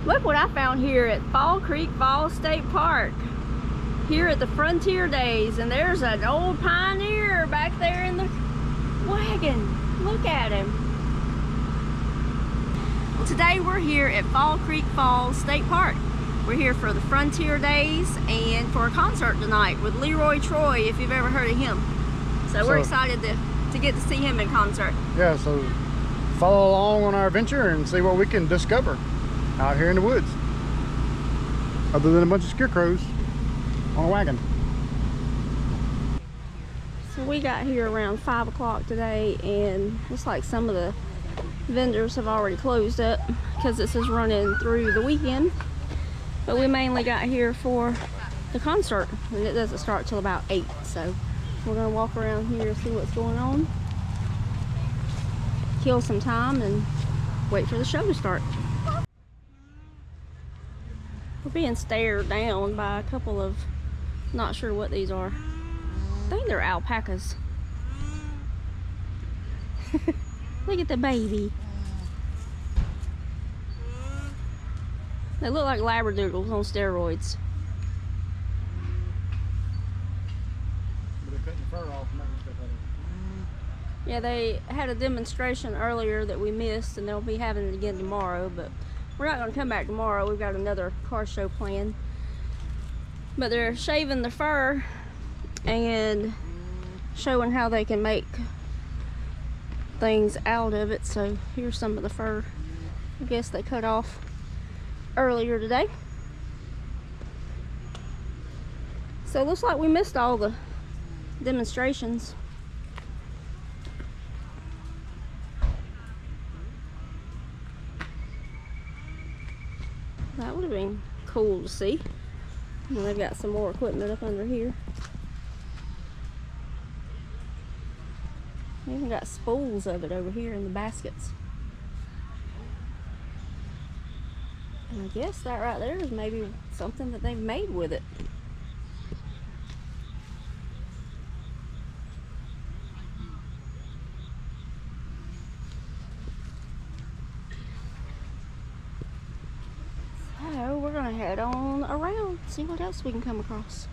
Look what I found here at Fall Creek Falls State Park. Here at the Frontier Days, and there's an old pioneer back there in the wagon. Look at him. Well, today we're here at Fall Creek Falls State Park. We're here for the Frontier Days and for a concert tonight with Leroy, if you've ever heard of him. So we're excited to get to see him in concert. Yeah, so follow along on our adventure and see what we can discover out here in the woods, other than a bunch of scarecrows on a wagon. So we got here around 5 o'clock today, and looks like some of the vendors have already closed up because this is running through the weekend. But we mainly got here for the concert, and it doesn't start till about 8. So we're gonna walk around here, see what's going on, kill some time, and wait for the show to start. We're being stared down by a couple of, not sure what these are. I think they're alpacas. Look at the baby. They look like labradoodles on steroids. They're cutting the fur off and making stuff out of it. Yeah, they had a demonstration earlier that we missed, and they'll be having it again tomorrow, but we're not going to come back tomorrow. We've got another car show planned. But they're shaving the fur and showing how they can make things out of it. So here's some of the fur I guess they cut off earlier today. So it looks like we missed all the demonstrations. That would have been cool to see. And they've got some more equipment up under here. They even got spools of it over here in the baskets. And I guess that right there is maybe something that they've made with it. So we're gonna head on around, see what else we can come across.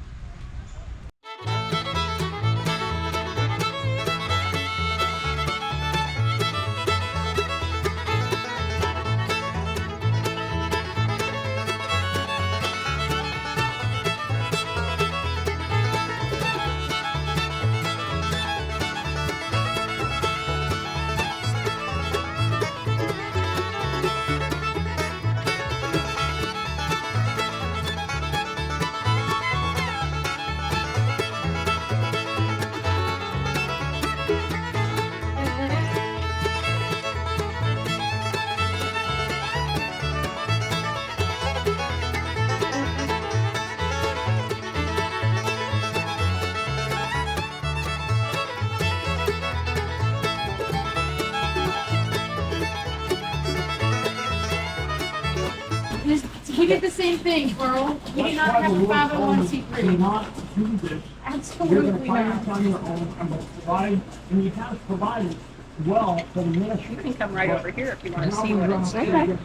We did the same thing, Pearl. We did not have a 501c3. Absolutely not. On your own and will provide, and you have provided well for the ministry. You can come right over here if you want to see what it's doing.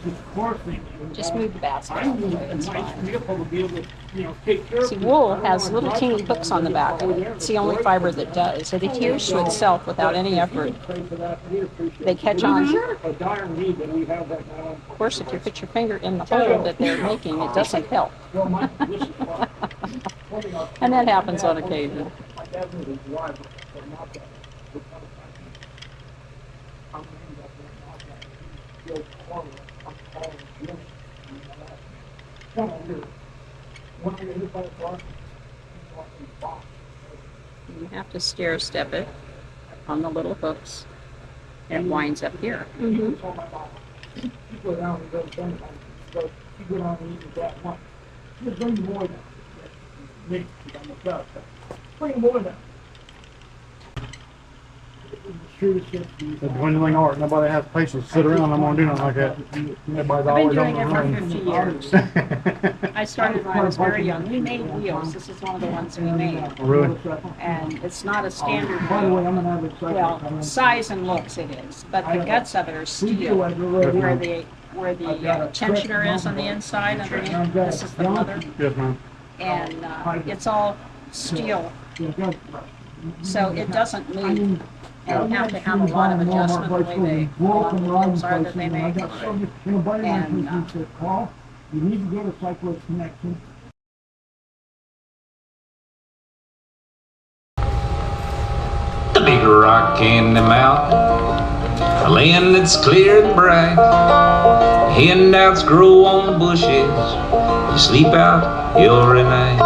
Just move the basket. It's fine. See, wool has little teeny hooks on the back of it. It's the only fiber that does. It adheres to itself without any effort. They catch on. Of course, if you put your finger in the hole that they're making, it doesn't help. And that happens on occasion. You have to stair step it on the little hooks. It winds up here. The dwindling art. Nobody has patience to sit around. I'm gonna do nothing like that. Everybody's I've always been on doing the it run. for 50 years. I started when I was very young. We made wheels. This is one of the ones we made. Oh, really? And it's not a standard wheel. Well, size and looks it is, but the guts of it are steel, where the where the tensioner is on the inside underneath. This is the mother, Yes, ma'am. and it's all steel, so it doesn't move. And you have to have a lot of adjustment the way they, a lot of the wheels are that they make. You need to go to Cyclist Connection. The big rock in the mountain, a land that's clear and bright. Handouts grow on the bushes, you sleep out every night.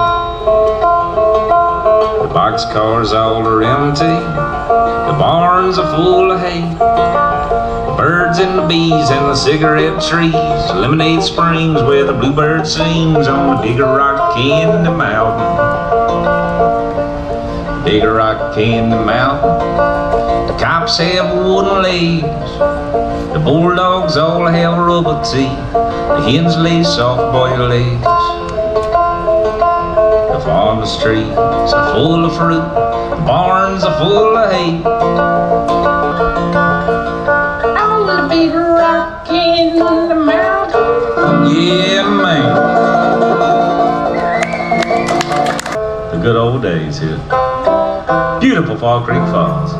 The boxcars all are empty, the barns are full of hay. The birds and the bees and the cigarette trees, Lemonade Springs where the bluebird sings on the big rock in the mountain. Big rock in the mountain, the cops have wooden legs, the bulldogs all have rubber teeth, the hens lay soft-boiled eggs. The farmer's trees are full of fruit, the barns are full of hay. On the big rock in the mountain, yeah man. The good old days here. Beautiful Fall Creek Falls.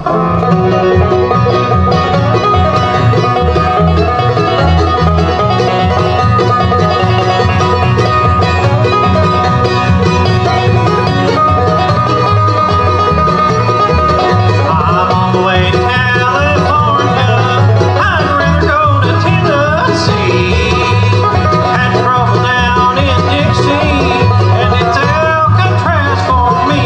I'm on the way to California. I'd rather go to Tennessee and travel down in Dixie, and it's Alcatraz for me.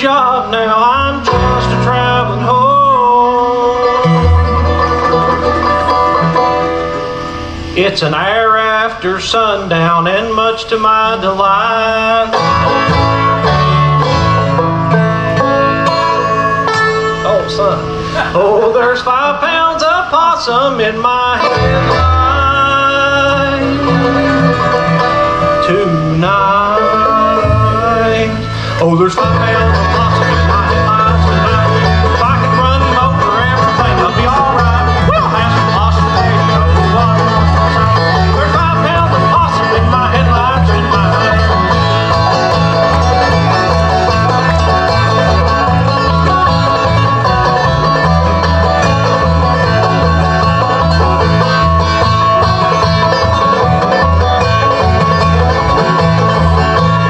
job now, I'm just a traveling hoe. It's an hour after sundown, and much to my delight, oh son, oh there's 5 pounds of possum in my headlight tonight. Oh, there's 5 pounds of possum in my headlights tonight. If I can run him over, everything will be alright. We'll have some possum radio. There's 5 pounds of possum in my headlights tonight.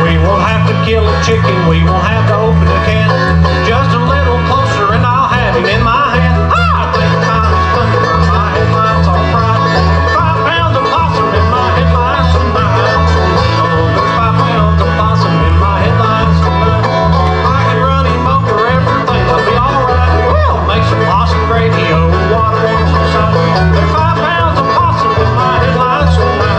We won't have to kill a chicken, we won't have to open a can. Just a little closer and I'll have him in my hand. I think time is coming for my headlights all right. 5 pounds of possum in my headlights tonight. Oh, there's 5 pounds of possum in my headlights tonight. I can run him over, everything will be alright. We'll make some possum radio, what a wonderful sight. There's 5 pounds of possum in my headlights tonight.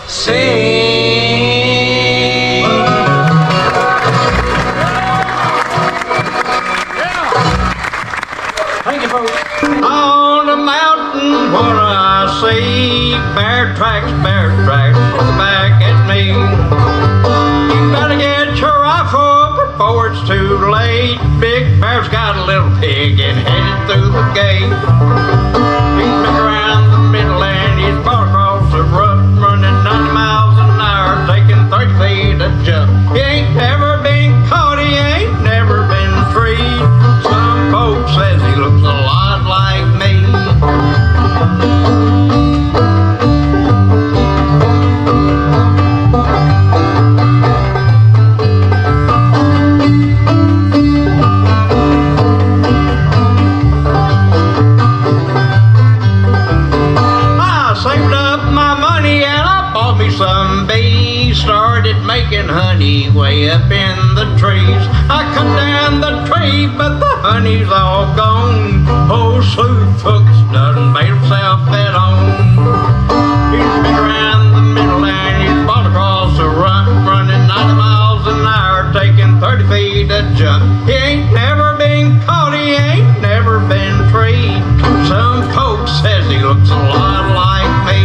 sing. Thank you, folks. On the mountain, what I see, bear tracks, look back at me. You better get your rifle before it's too late. Big Bear's got a little pig and headed through the gate. He's been around the middle and he's brought across the rough, running 90 miles an hour, taking 30 feet a jump. He ain't never been caught, he ain't never been freed. Some folks says he looks a lot like me. Some bees started making honey way up in the trees. I cut down the tree, but the honey's all gone. Old Slewfoot's done made himself at home. He's been around the middle and he's fought across the run, running 90 miles an hour, taking 30 feet a jump. He ain't never been caught, he ain't never been freed. Some folks says he looks a lot like me.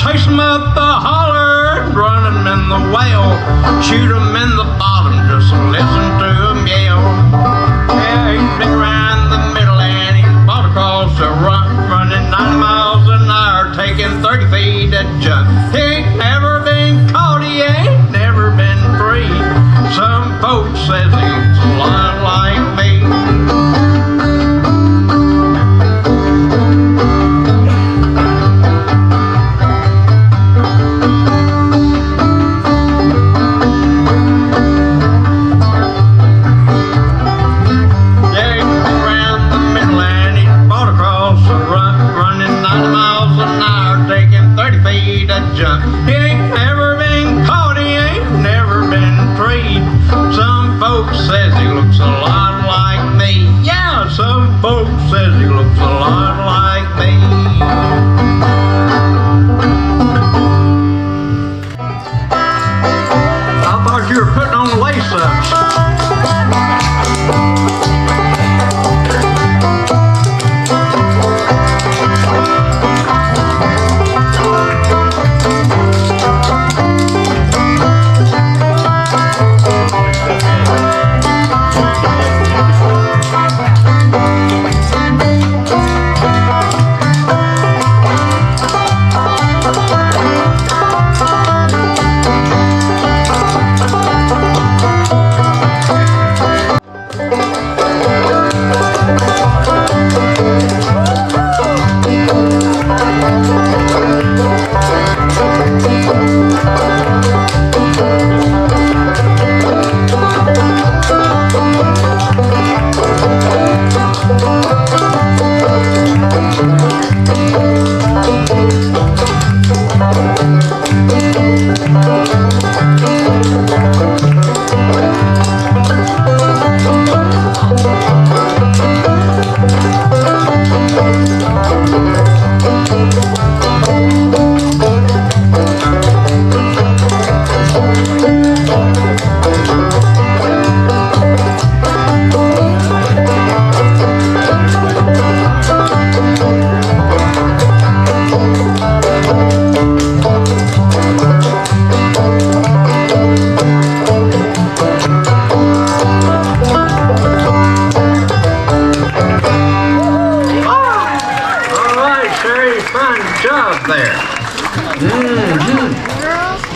Chase 'em up the holler and run 'em in the well. Shoot 'em in the bottom, just listen to 'em yell. Yeah, he's been around the middle and he's fought across the run, running 90 miles an hour, taking 30 feet a jump. He ain't never been caught, he ain't never been free. Some folks says he's a lot like me. Jump. He ain't never been caught, he ain't never been freed. Some folks says he looks a lot like me. Yeah, some folks says he looks a lot like me. I thought you were putting on lace-ups.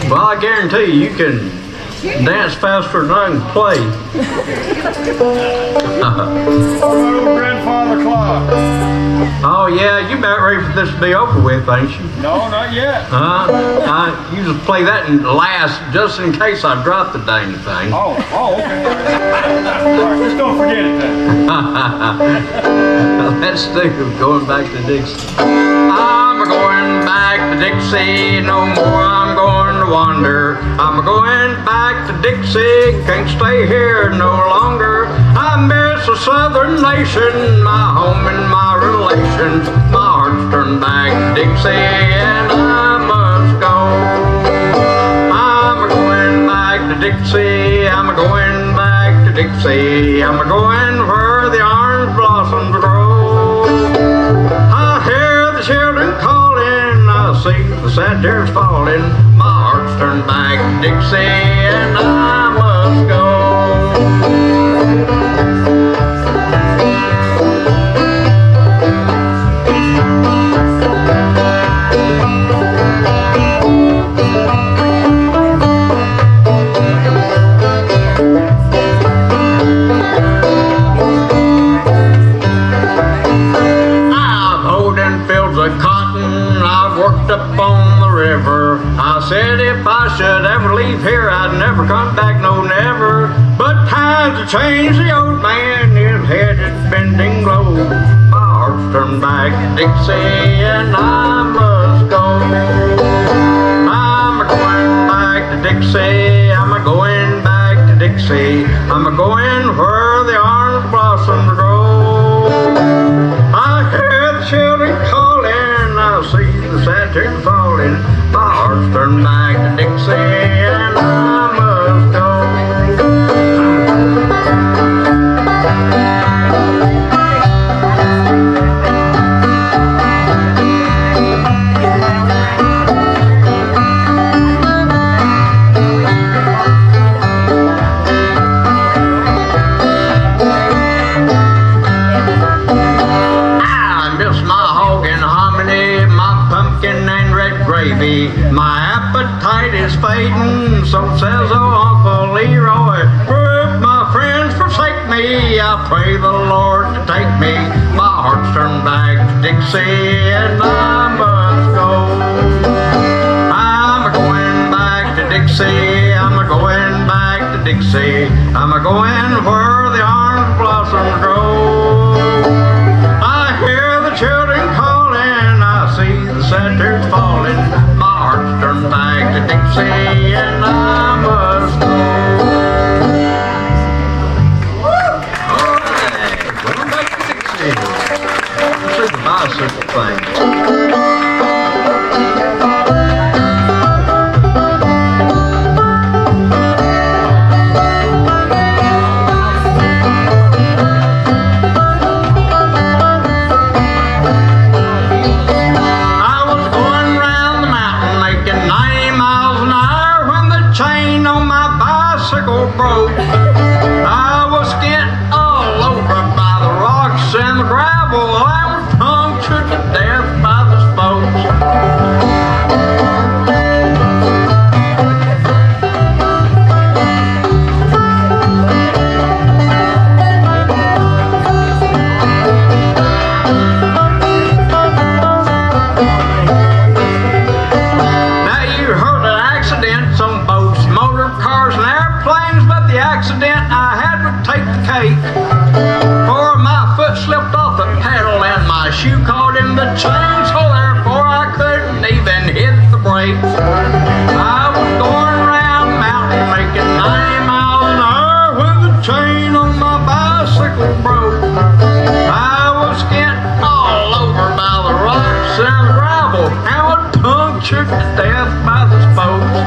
Well, I guarantee you can dance faster than I can play. Grandfather clock. Oh yeah, you about ready for this to be over with, ain't you? No, not yet. I usually play that in last just in case I drop the dang thing. Oh, okay. All right, just don't forget it then. Let's do going back to Dixie. I'm going back to Dixie, no more I'm going to wander. I'm going back to Dixie, can't stay here no longer. I miss a southern nation, my home and my relations. My heart's turned back to Dixie and I must go. I'm going back to Dixie, I'm going back to Dixie. I'm going where the orange blossoms grow. I hear the children calling, I see the sad tears falling. My heart's turned back to Dixie and I must go. Up on the river, I said if I should ever leave here, I'd never come back, no never. But times have changed, the old man, his head is bending low. My heart's turned back to Dixie and I must go. I'm going back to Dixie, I'm going back to Dixie. I'm going where the orange blossoms grow. I hear the children calling, I see the sad tears falling. My heart's turned back to Dixie and I must go. My appetite is fading, so says Uncle Leroy. For if my friends forsake me, I pray the Lord to take me. My heart's turned back to Dixie and I must go. I'm going back to Dixie, I'm going back to Dixie. I'm going where the orange blossoms grow. I hear the children calling, I see the sad tears falling. Turn back to Dixie and I must go. Alright, going back to Dixie. This is the bicycle thing. Broke. I was getting all over by the rocks and the gravel. I was punctured to death by the spokes. Now you heard of accidents on boats, motor cars, and airplanes, but the accident I had would take the cake. For my foot slipped off the pedal and my shoe caught in the chain, so therefore I couldn't even hit the brakes. I was going around the mountain making 90 miles an hour when the chain on my bicycle broke. I was getting all over by the rocks and the gravel, and was punctured to death by the spokes.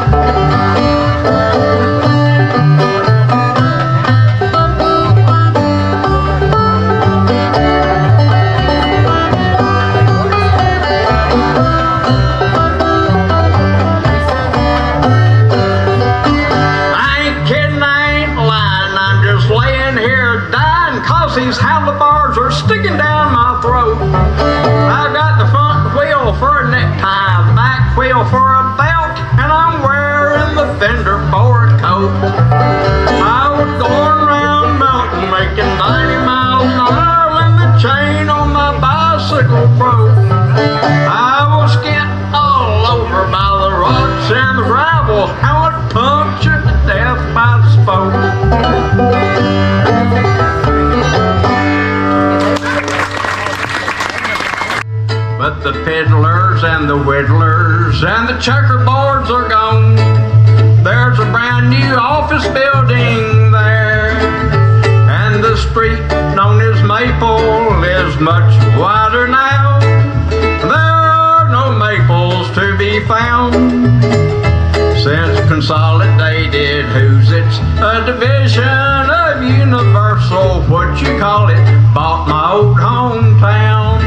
These handlebars are sticking down my throat. I've got the front wheel for a necktie, the back wheel for a belt, and I'm wearing the fender for a coat. much wider now. There are no maples to be found. Since Consolidated, who's it's a division of Universal, what you call it, bought my old hometown.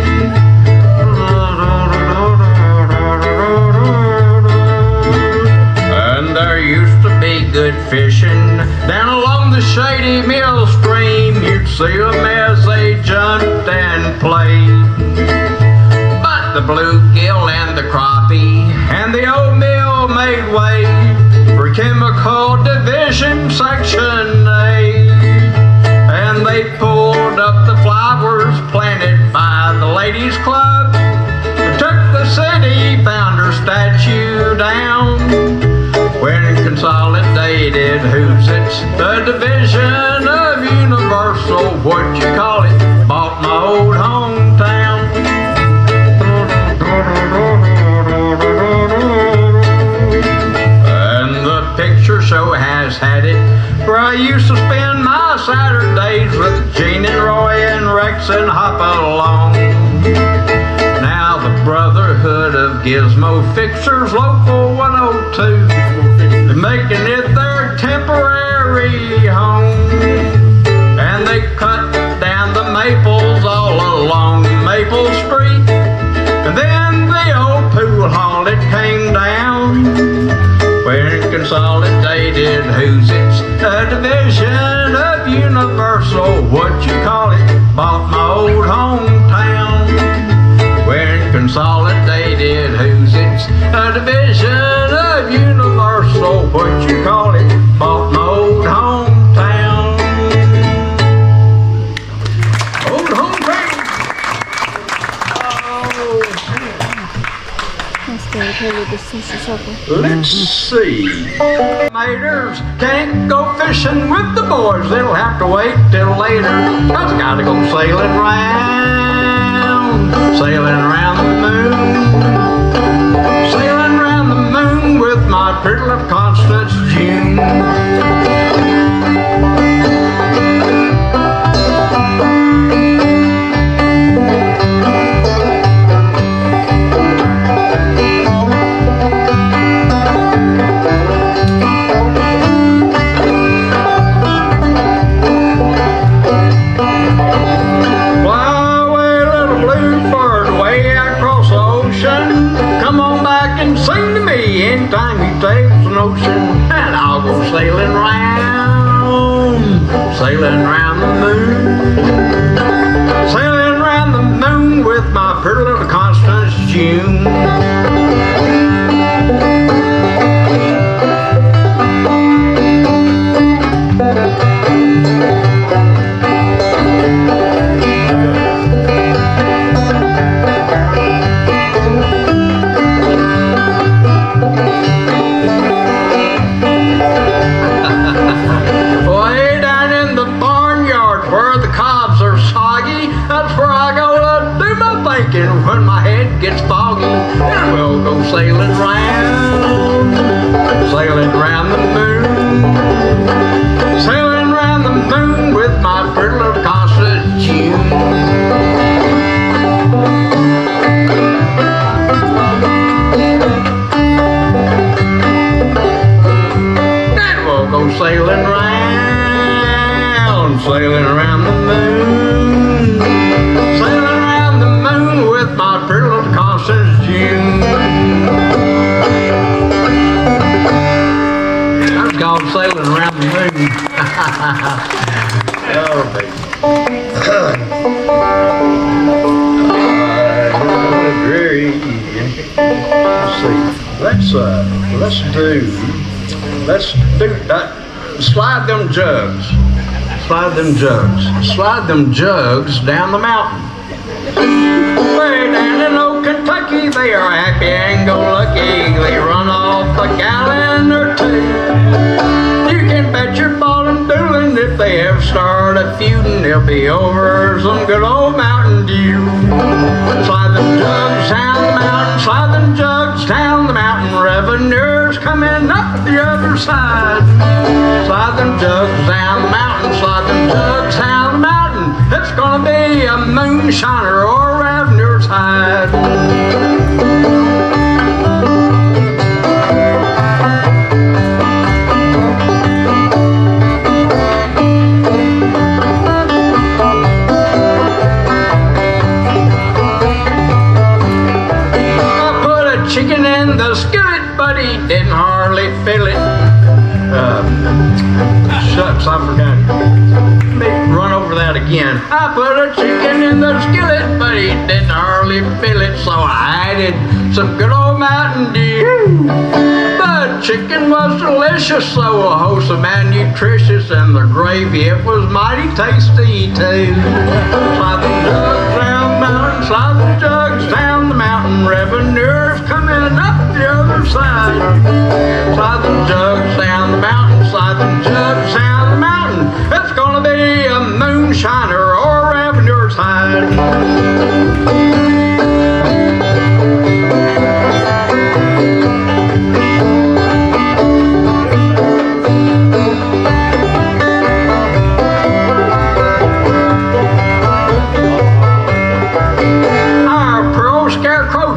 And there used to be good fishing down along the shady mill stream. You'd see them as they jumped and played. But the bluegill and the crappie and the old mill made way for Chemical Division Section A. And they pulled up the flowers planted by the Ladies Club, took the city founder statue down. When Consolidated, who's it's the division of Universal, what you call it, bought my old hometown. And the picture show has had it where I used to spend my Saturdays with Gene and Roy and Rex and hop along. Now the Brotherhood of Gizmo Fixers Local 102, making it their temporary home. And they cut down the maples all along Maple Street. And then the old pool hall, it came down. When Consolidated, who's it's a division of Universal, what you call it, bought my old hometown. When Consolidated, who's it's a division of Universal, what you call it, bought my old hometown. Old hometown. Let's go with the social circle. Let's see. Maters can't go fishing with the boys. They'll have to wait till later. I've got to go sailing round the moon. Sailing round the moon with my pretty little Constance June. Anytime he takes an ocean, and I'll go sailing round the moon. Sailing round the moon with my pretty little Constance June. When my head gets foggy, and we'll go sailing round the moon. Sailing round the moon with my pretty little Constance June. And we'll go sailing round the moon. Sailing round the moon with my pretty little Constance June. I'm gone sailing around the moon. Oh, baby. Let's see. Let's do slide them jugs. Slide them jugs down the mountain. Way down in old Kentucky, they are happy and go lucky. They run off a gallon or two. You can bet your bottom doolin' if they ever start a feudin', they'll be over some good old Mountain Dew. Slide them jugs down the mountain, slide them jugs down the mountain. Revenue's coming up the other side. Slide them jugs down the mountain, slide them jugs down the mountain. It's gonna be a moonshine moonshiner or Ravener's hide. Chicken in the skillet, but he didn't hardly feel it. Shucks, I forgot. Let me run over that again. I put a chicken in the skillet, but he didn't hardly feel it, so I added some good old Mountain Dew. But chicken was delicious, so wholesome and nutritious, and the gravy, it was mighty tasty too. Slide the jugs down the mountain, slide the jugs down the mountain, revenue's coming up the other side. Slide the jugs down the mountain, slide the jugs down the mountain. It's gonna be a moonshiner or Ravener's hide.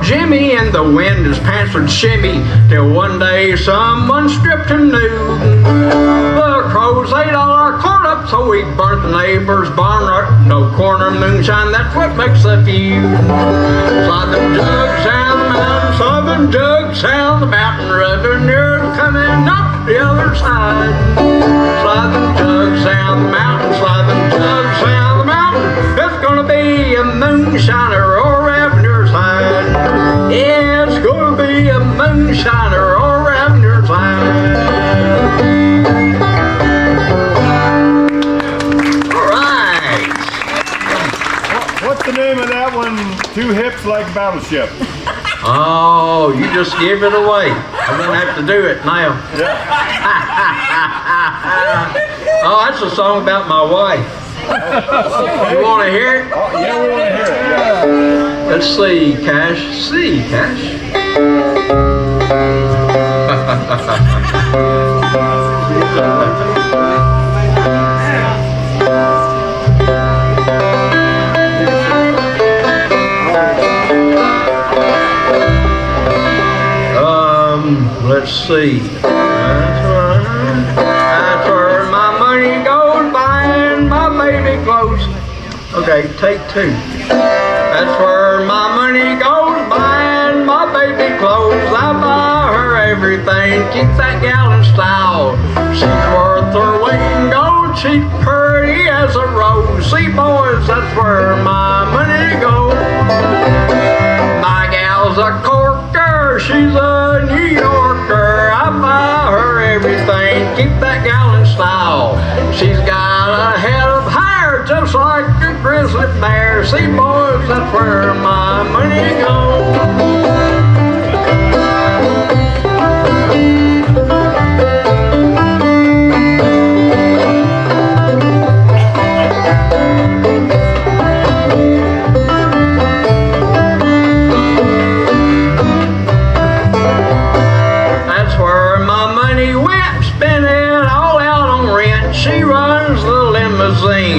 Jimmy and the wind his pants would shimmy till one day someone stripped him nude. The crows ate all our corn up, so we burnt the neighbor's barn up. No corn or moonshine, that's what makes the feud. Slide them jugs down the mountain, slide them jugs down the mountain, revenue's coming up the other side. Slide them jugs down the mountain, slide them jugs down the mountain. It's gonna be a moonshiner or Ravener's hide. It's gonna be a moonshiner or Ravener's hide. All right. What's the name of that one? Two hips like a battleship. Oh, you just gave it away. I'm gonna have to do it now. Yeah. Oh, that's a song about my wife. You want to hear it? Oh, yeah, we want to hear it. Yeah. Let's see, Cash. See, Cash. Let's see. That's where my money goes, buying my baby clothes. Okay, take two. That's where my money goes, buying my baby clothes. I buy her everything, keep that gal in style. She's worth her weight in gold, she's pretty as a rose. See, boys, that's where my money goes. My gal's a corker, she's a New Yorker. I buy her everything, keep that gal in style. She's got a head of hair just like a grizzly bear. See, boys, that's where my money goes.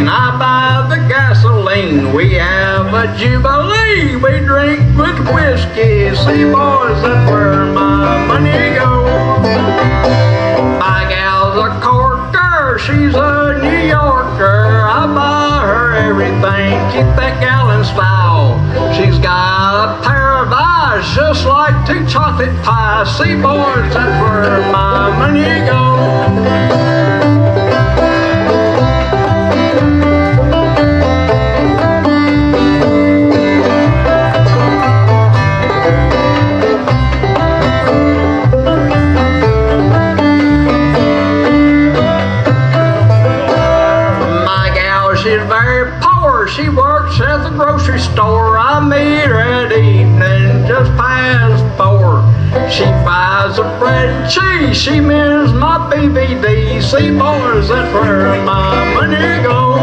I buy the gasoline. We have a jubilee. We drink with whiskey. See, boys, that's where my money goes. My gal's a corker. She's a New Yorker. I buy her everything. Keep that gal in style. She's got a pair of eyes just like two chocolate pies. See, boys, that's where my money goes. She works at the grocery store. I meet her at evening just past 4. She buys a bread and cheese. She mends my BBD. See, boys, that's where my money goes.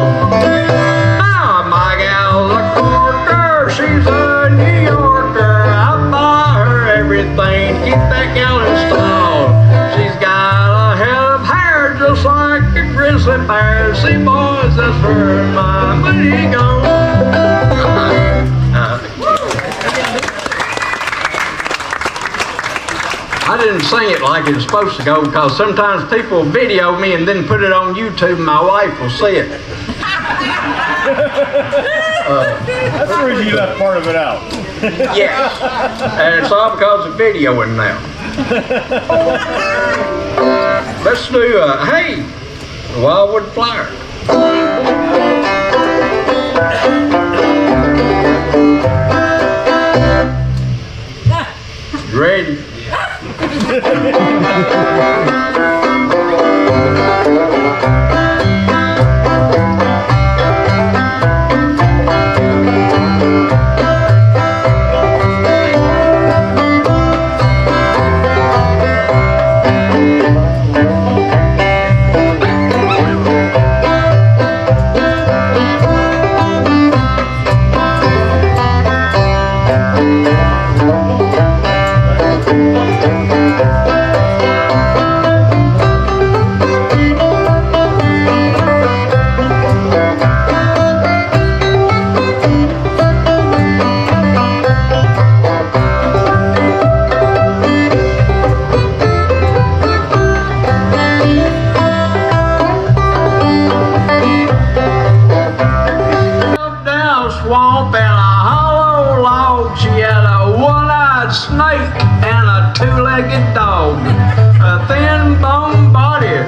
Now my gal's a corker. She's a New Yorker. I buy her everything. Keep that gal in style. She's got a head of hair just like a grizzly bear. See, boys, that's where my money goes. I didn't sing it like it was supposed to go because sometimes people video me and then put it on YouTube and my wife will see it. That's the reason you left part of it out. Yes. And it's all because of videoing now. Let's do hey, Wildwood Flyer. You ready? Swamp and a hollow log. She had a one-eyed snake and a two-legged dog, a thin bone body,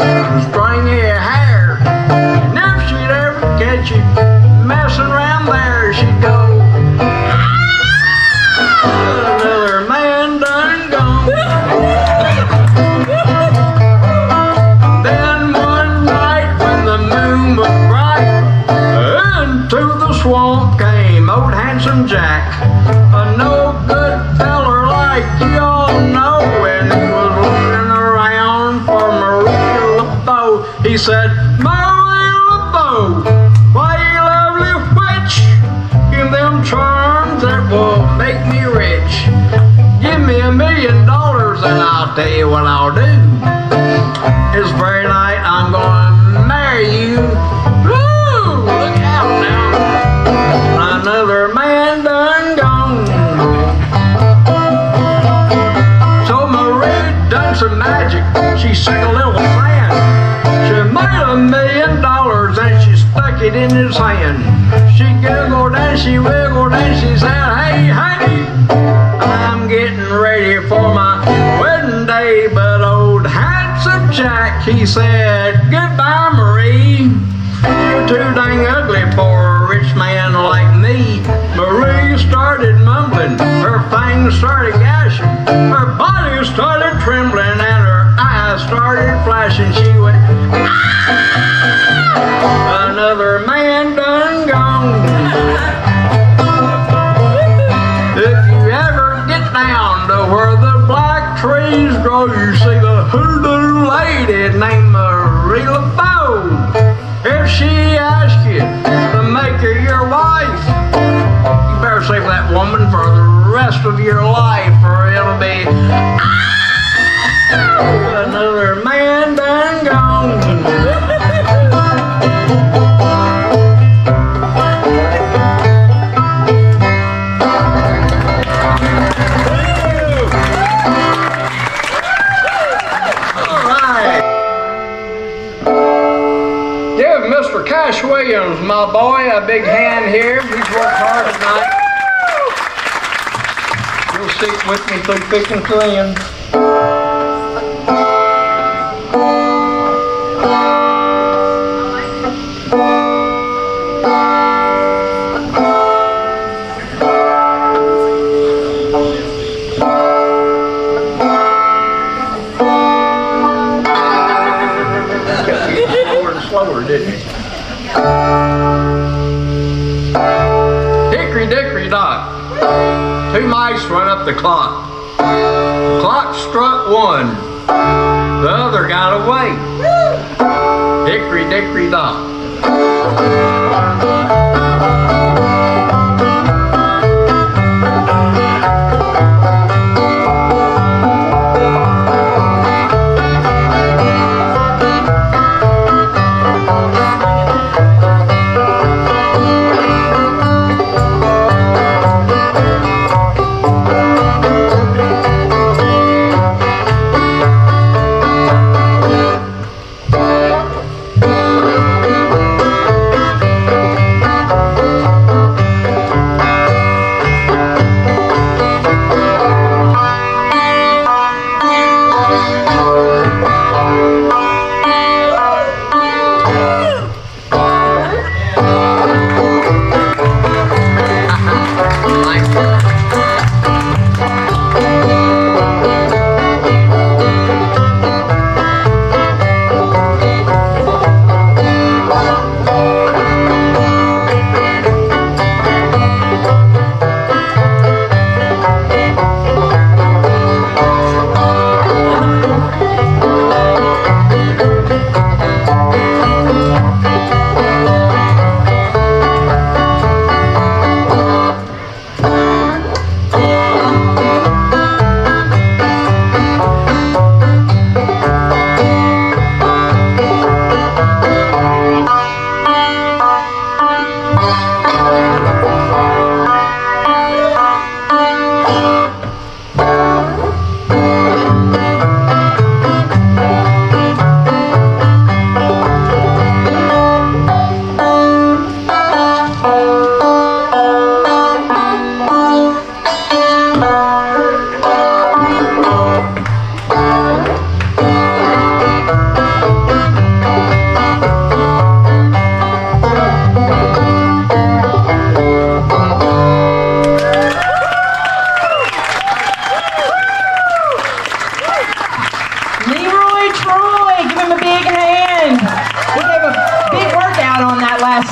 stringy hair. And if she'd ever catch you messing around there, she'd go, another man done gone. Then one night when the moon was bright, into the swamp came old Handsome Jack, a no-good feller like you all know, and he was looking around for Maria LaBeau. He said, Maria LaBeau, why you lovely witch, give them charms that will make me rich. Give me $1 million and I'll tell you what I'll do. This very night I'm gonna marry you. Woo! Look out now. Another man done gone. So Marie done some magic. She shook a little sand. She made $1 million and she stuck it in his hand. She giggled and she wiggled and she said, hey, honey, I'm getting ready for my wedding day. But old Handsome Jack, he said, goodbye, Marie. You're too dang ugly for a rich man like me. Marie started mumbling, her fangs started gashing, her body started trembling, and her eyes started flashing. She went, ah! Another man done gone. If you ever get down to where the black trees grow, you see the hoodoo lady named Marie LaBeau. If she asks you to make her your wife, you better save that woman for the rest of your life, or it'll be another man done gone. Mr. Cash Williams, my boy, a big hand here. He's worked hard tonight. You'll stick with me through thick and thin. Slower, didn't he? Hickory dickory dock. Two mice run up the clock. The clock struck one. The other got away. Hickory dickory dock.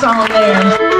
song there.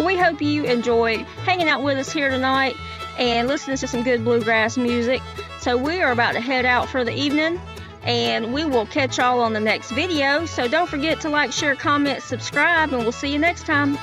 We hope you enjoyed hanging out with us here tonight and listening to some good bluegrass music. So we are about to head out for the evening, and we will catch y'all on the next video. So don't forget to like, share, comment, subscribe, and we'll see you next time.